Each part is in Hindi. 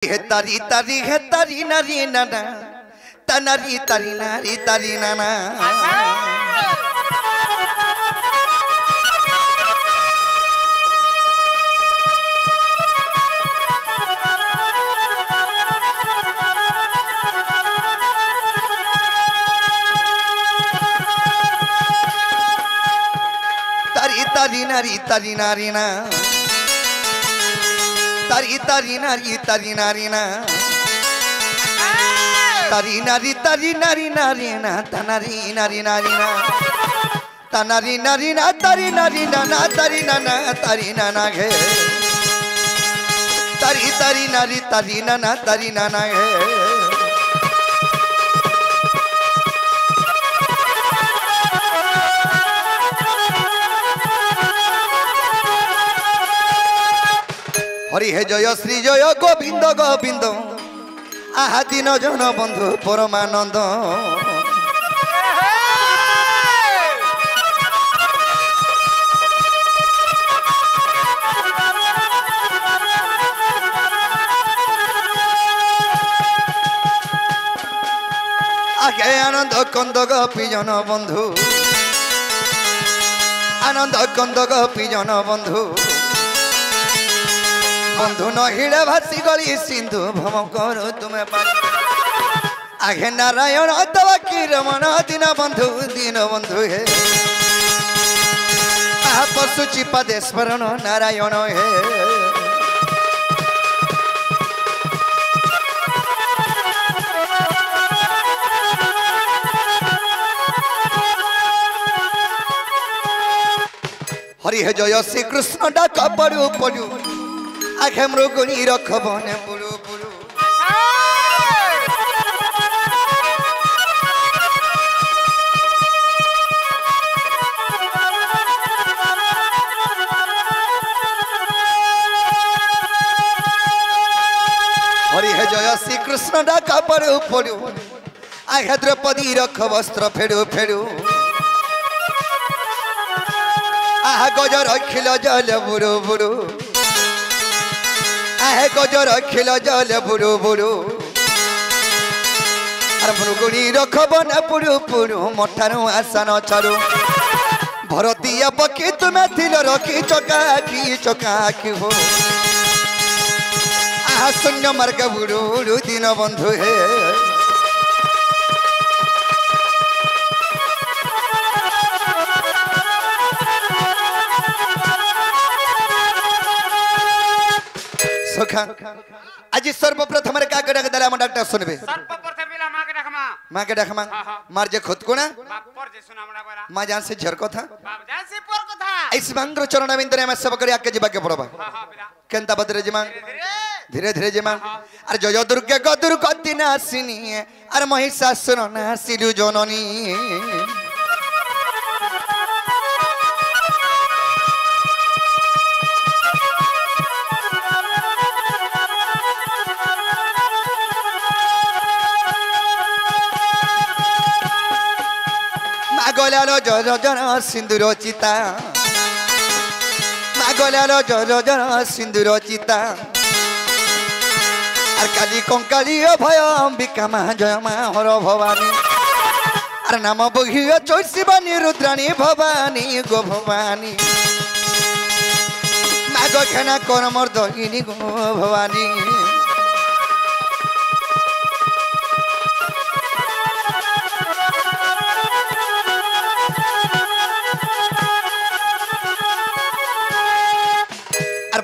हे तारी तारी हे तारी नारी नाना तनारी तारी नारी तारी नाना तारी तारी नारी ना तारी तारी नारी ना तारी नारी ना तनारी नारी नारी ना तनारी नारी ना तारी ना तारी ना घे तारी ना तारी ना घे हरि हे जय श्री जय गोविंद गोविंद आहा दिन जन बंधु परमानंद आगे आनंद कंद गोपी जन बंधु आनंद कंद गोपी जन बंधु बंधु नहिड़े भासी गली सिंधु भम करो तुम्हें आगे नारायण तवा की रमण दिन बंधु हे पशु चिपदे स्मरण नारायण हे हरि हे जय श्री कृष्ण डाक पड़ू पड़ू आखे मृगुणी रखबने पुरु पुरु हरि हे जय श्री कृष्ण डाक पड़ू पड़ू आखे द्रौपदी रख वस्त्र फेड़ू फेड़ू आहा गज रखिल जल बुरु बुरु आहे गजर खिल जल बुरु बुरु अरे मृगुणी रखब न पुरु पुरु मठारू आसन चारू भरतीय पक्षी तुम्हें थिल रखी चकाखी हो आहा शून्य मार्ग बुरु दिन बंधु हे आज सर्वप्रथम डाक्टर सुनबे माँ के डखमा मार जे खुद को ना माँ जान से झर को था इस मंगल चरण बिंदु में सब करे आके जीवा के पड़बा केंता बदरे जिमा धीरे धीरे जिमा अरे जय दुर्गे गदुर गति नासिनी अरे महिषासुर नासिलु जननी मागलालो जर जर सिंदूर चिता मागलालो जर जर सिंदूर चिता और काली कंकाली भय अंबिका मा जय मा हर भवानी और नाम बघी चौशिवानी रुद्राणी भवानी गो भवानी माग खेना कर मर्दगिनी गो भवानी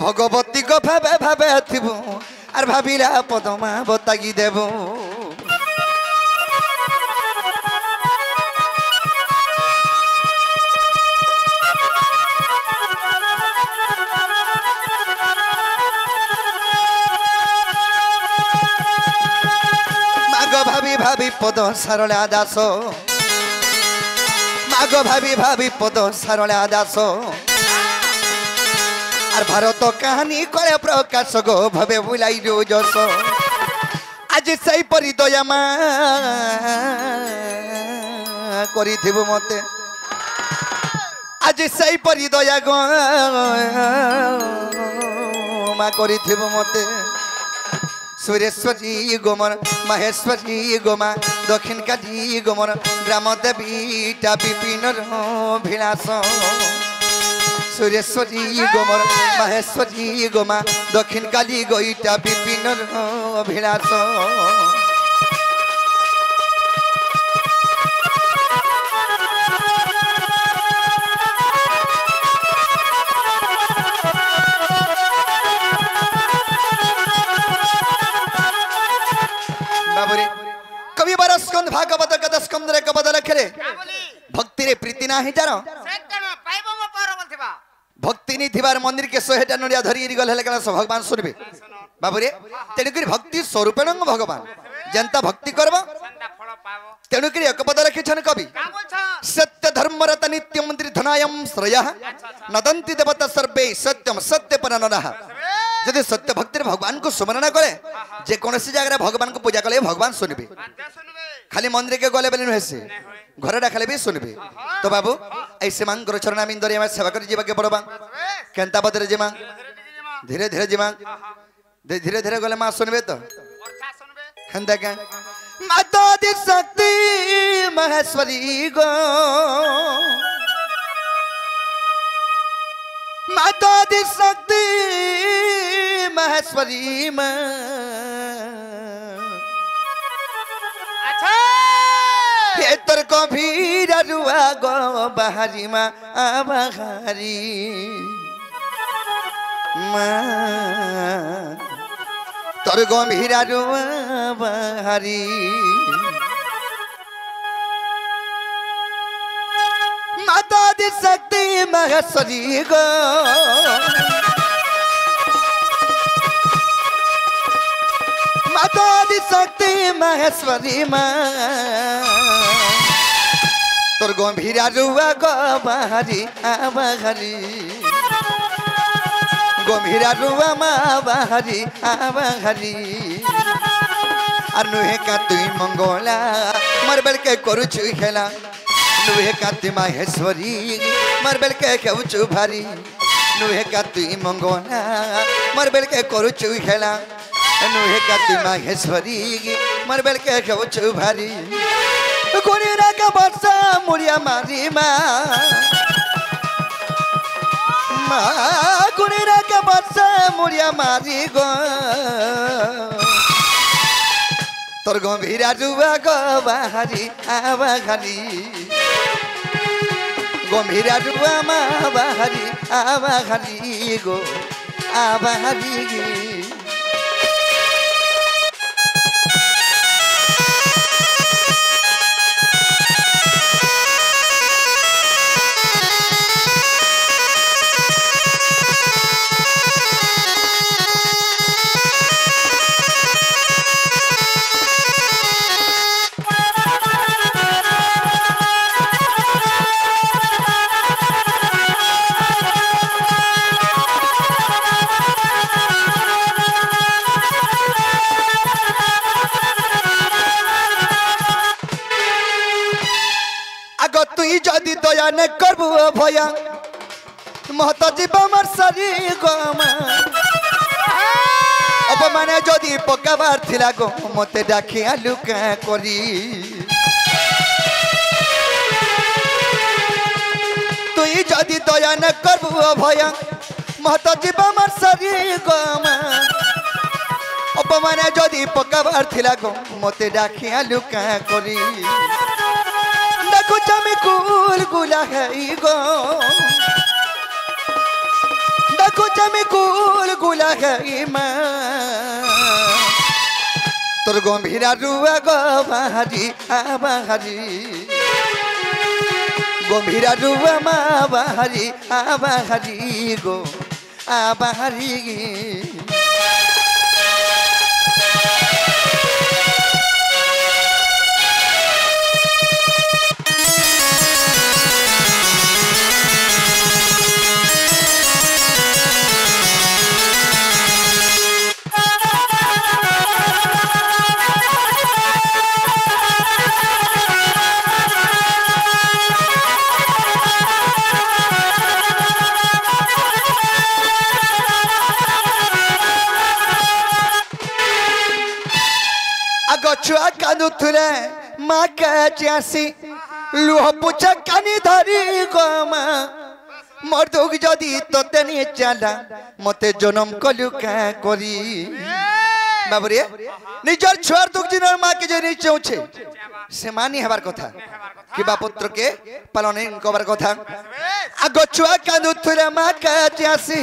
भगवती को भावे भावे थिबु आर भाबिला पदमा बतागी देबु माग भाभी भाभी पद सरला दास माग भाभी भाभी पद सरला दास और भारत कहानी करे प्रकाश गो भवे बुलाई जस आज सही परी दया मा करी मते आज सही परी दया गो क्षमा करिथिबो मते सुरेश्वरी गोमर महेश्वरी गोमा दक्षिण काली गोमर ग्राम देवीटा विपिन भिलास सुरेश्वरी गोमर महेश्वरी गोमा दक्षिण काली गोईटा विपिन भिलास कवि बार स्कंद भागवत कदा स्कंद रे कबद रखले भक्ति रे प्रीति नाही जानो भक्ति नहीं थिबार मंदिर के 100टा नडिया धरी गल हेले कला भगवान सुनबे बाबू रे तेणुकरी भक्ति स्वरूपेण भगवान जनता भक्ति करबो तेणुकरी एक पद रखि छन कवि सत्य धर्म रत नित्य मंदिर धनायम श्रेयः नदंती देवता सर्वे सत्यम सत्य परनरः यदि सत्य भक्ति भगवान को स्मरण करे जे कौन सी जगह भगवान को पूजा कले भगवान सुनबे खाली मंदिर के गले बेले नुहे घर डाकले भी सुनबे तो बाबू ऐसे मांग चरणामिंदरी में सेवा कर जीवा के पड़बा केंता बदरे जिमा धीरे धीरे जिमा धीरे धीरे गले मां सुनबे तो हंदा के माता दी शक्ति महेश्वरी गो माता दी शक्ति महेश्वरी मां तोर गंभीर रुआ गो बहारी माँ बहारी माँ तोर गंभीर रुआ बहारी माता दी शक्ति महेश्वरी गो माता दी शक्ति महेश्वरी माँ तोर गंभीर रुआ गो बहारी बहारी गंभीर रुआ माँ बहारी बहारी और नुहे का तुई मंगोला मरबल के करुचु खेला नुहे का तुई महेश्वरी मरबल के केउचु भारी नुहे का तुई मंगोला मरबल के करुचु खेला नुहे का तुई महेश्वरी मरबल के केउचु भारी गुणीरा का वर्षा मुड़िया मारी माँ गुणीरा का वर्षा मुड़िया मारी गो तोर गंभीर रुआ गो बहारी बहारी गंभीर रुआ माँ बहारी बहारी गो बहारी जदि दया न करबू भया महत जीव मोर सरी गमा अपमाने जदि पकाबार थिला गो मते डाकिया लुका करी तुई जदि दया न करबू भया महत जीव मोर सरी गमा अपमाने जदि पकाबार थिला गो मते डाकिया लुका करी देखो जमे कुल गुला है गो देखो जमे कुल गुला है माँ तोर गंभीर रुआ गो बहारी बहारी गंभीर रुआ माँ बहारी बहारी गो बहारी आग छुआ कांदुथुले माँ के चासी लुह पुछा कानी धरी गो माँ मोर दुख जदि तोते नहीं चला मते जन्म कलु क्या करी बाबरे निजर छुआर दुख जिनर माँ के जनी चौचे से मानी हबार कथा कि बापुत्र के पालन कबार कथा आग छुआ कांदुथुले माँ के चासी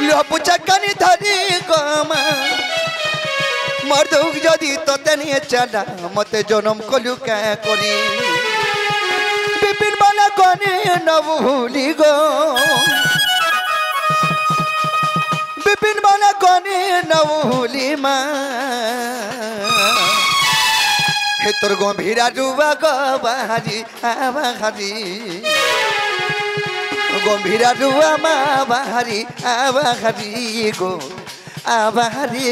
लुह पुछा कानी धरी गो माँ मोर दुख जदि तोते नहीं चला मते जन्म कलु क्या करी बिपिन माला गने न भूली गो बिपिन माला गने न भूली माँ हे तोर गंभीरा डुबा गो बाहारी आबाहारी गंभीरा डुबा माँ बाहारी आबाहारी गो आबाहारी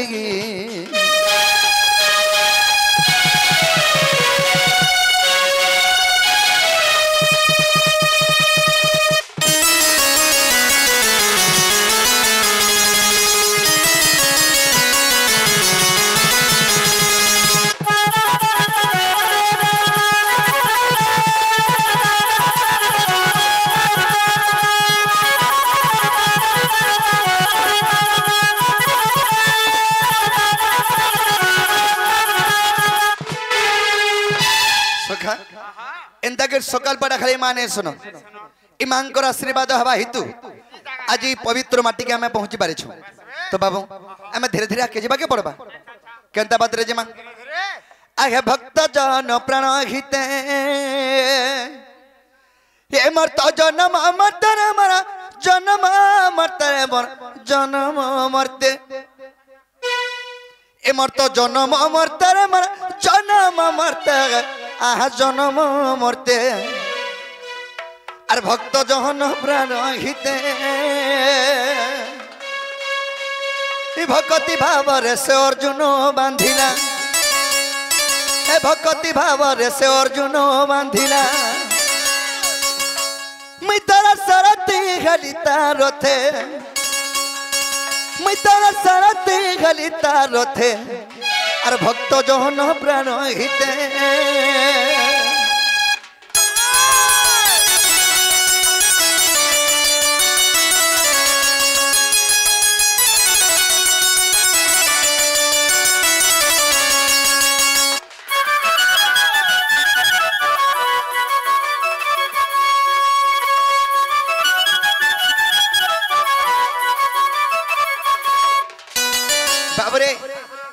सकाल पड़ा खाली माने सुनो इमान को आशीर्वाद हवा हेतु आज पवित्र माटी के आमे पहुंची पारे छु तो बाबू आमे धीरे धीरे आके जेबा के पड़बा केनता बात रे जेमा आगे भक्त जन प्राण हिते ये मरत जन्म मरतर मरा जन्म मरतर मर जन्म मरते ए मरत जन्म मरतर मरा जन्म मरते आहा जन्म मरते और भक्त जहन प्राण हिते भक्ति भाव से अर्जुन बांधिला भक्ति भाव से अर्जुन बांधिला मुई तारा सरती खाली तारथे मुई तारा सरती खाली तारथे और भक्त जहन प्राण हिते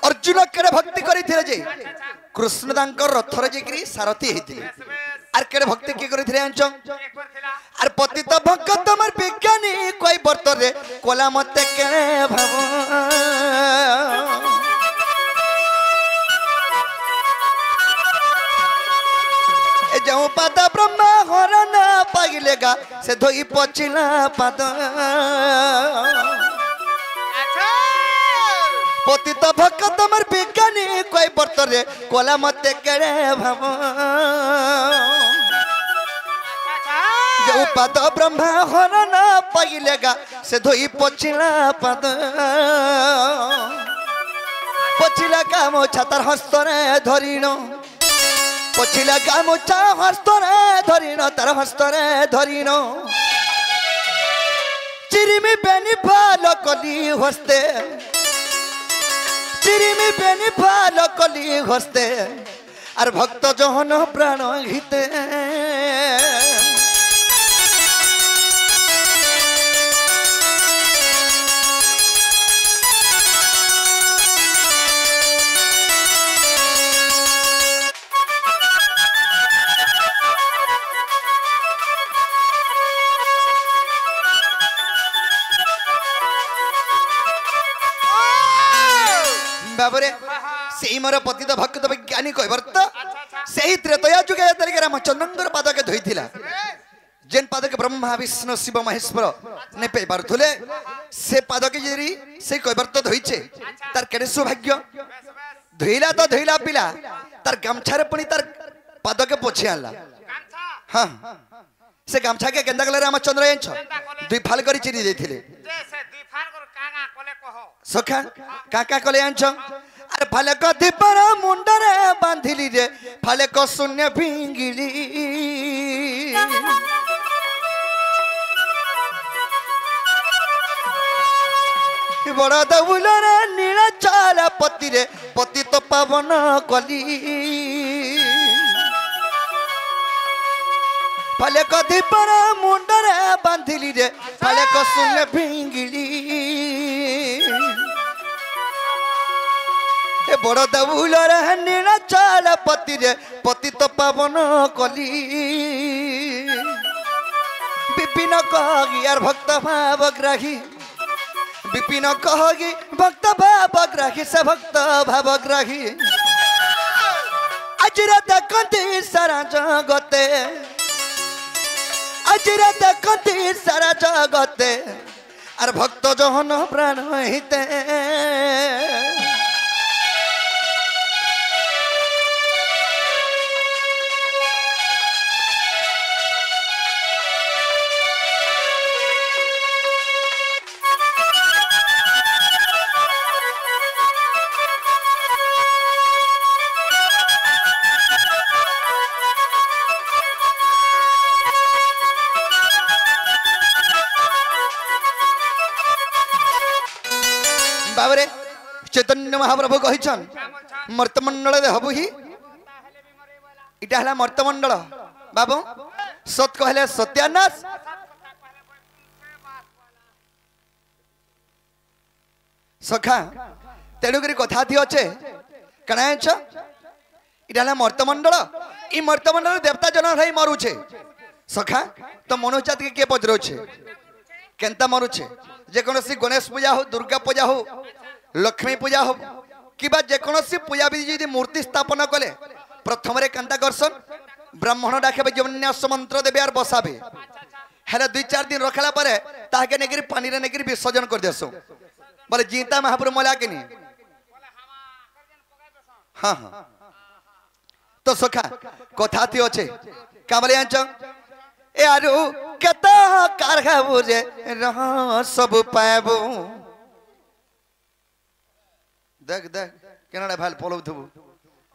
अर्जुन केड़े भक्ति करी जे कृष्ण तांकर रथर जेकरी सारथी हेतिले आर केड़े भक्ति के करी आंचो आर पतित भक्त तमर विज्ञानी कोई बर्तरे कोला मते केड़े भाव ए जाऊ पाद ब्रह्मा हरण पाइलेगा से धोई पचिला पाद पतित भक्त तमर विज्ञानी कोई बर्तरे कोला मते केड़े भाव जो पाद ब्रह्मा हरण पाइलेगा से धोई पचिला पाद पचिला काम छातार हस्तरे धरिण पचिला काम चा हस्तरे धरिण तार हस्तरे धरिण चिरिमी बेनी फाल कली हस्ते चिरिमी बेनी फाल कली हस्ते आर भक्त जहन प्राण हिते बाबरे से मोर पतित भक्त विज्ञानी कहबर्त से त्रेतया जुगे तरीके रामचंद्र पाद के धोईथिला जेन पाद के ब्रह्मा विष्णु शिव महेश्वर ने पे पारथुले से पाद के जरी से कहबर्त धोईचे तार केडे सौभाग्य धोइला तो धोइला पिला तार गामछारे पणी तार पाद के पोछि आला हां से गामछा के केंदा गले रामचंद्र एंछ दुई फाल करी चिरी देथिले सखा काका कले आंछ अरे फाले कथी पर मुंडरे बांधिली रे फाले को शून्य भिंगिली बड़ा दौलर नीला चाला पति रे पति तो पावन कली फाले कथी पर मुंडरे बांधिली रे फाले को शून्य भिंगिली बड़ दौलर नीला चाला पति रे पति तो पावन कली विपिन कही यार भक्त भावग्राही विपिन कही भक्त भावग्राही से भक्त भावग्राही आज देखती सारा जगते आज देखती सारा जगते आर भक्त जहन प्राण हिते बाबरे चैतन्य महाप्रभु कहिछन मर्तमंडल दे हबु ही इटा हला मर्तमंडल बाबू सत कहले सत्यानाश सखा तेणुकरी कथा थी अच्छे कणाच इटा हला मर्तमंडल ई मर्तमंडल देवता जन रही मरुछे सखा तो मनुष्य के के पजरोछे केनता मरुछे जेकोसी गणेश पूजा हो दुर्गा पूजा हो लक्ष्मी पूजा हो कि जेकोसी पूजा विधि जी मूर्ति स्थापन कले प्रथम केन्ता करसन ब्राह्मण डाके जन्यास मंत्र देवे और बसाबे हेले 2-4 दिन रखला परे ताके नेगिरी पानी रे नेगिरी विसर्जन कर देसो बोले जीता महापुर मला के नी हां हां तो सखा कथा थी अच्छे का बोले आंच ए आरु केता कारखाबो रे रह सब पाबो देख देख केनाडा भाल पलौथबो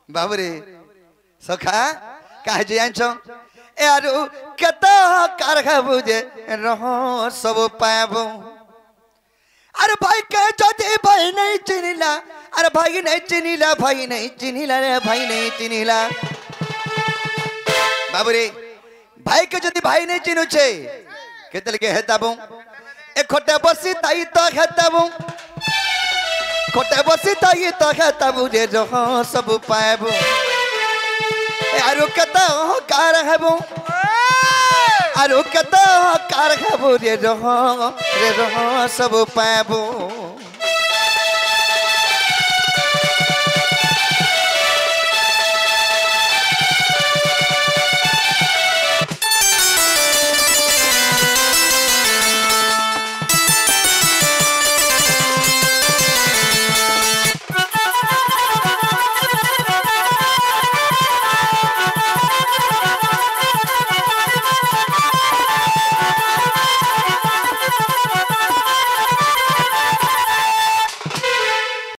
बाबरे सखा काहे जे आंछ ए आरु केता कारखाबो रे रह सब पाबो अरे भाई के जदि भाई नहीं चिनिला अरे भाई नहीं चिनिला भाई नहीं चिनिला रे भाई नहीं चिनिला बाबरे भाई के जदि भाई नहीं चिनु छे केतल के हेताबो ए खोटे बसी ताई तो हेताबो खोटे बसी ताई तो हेताबो रे जो सब पाबो ए आरु कता कार हेबो आरु कता कार हेबो रे जो सब पाबो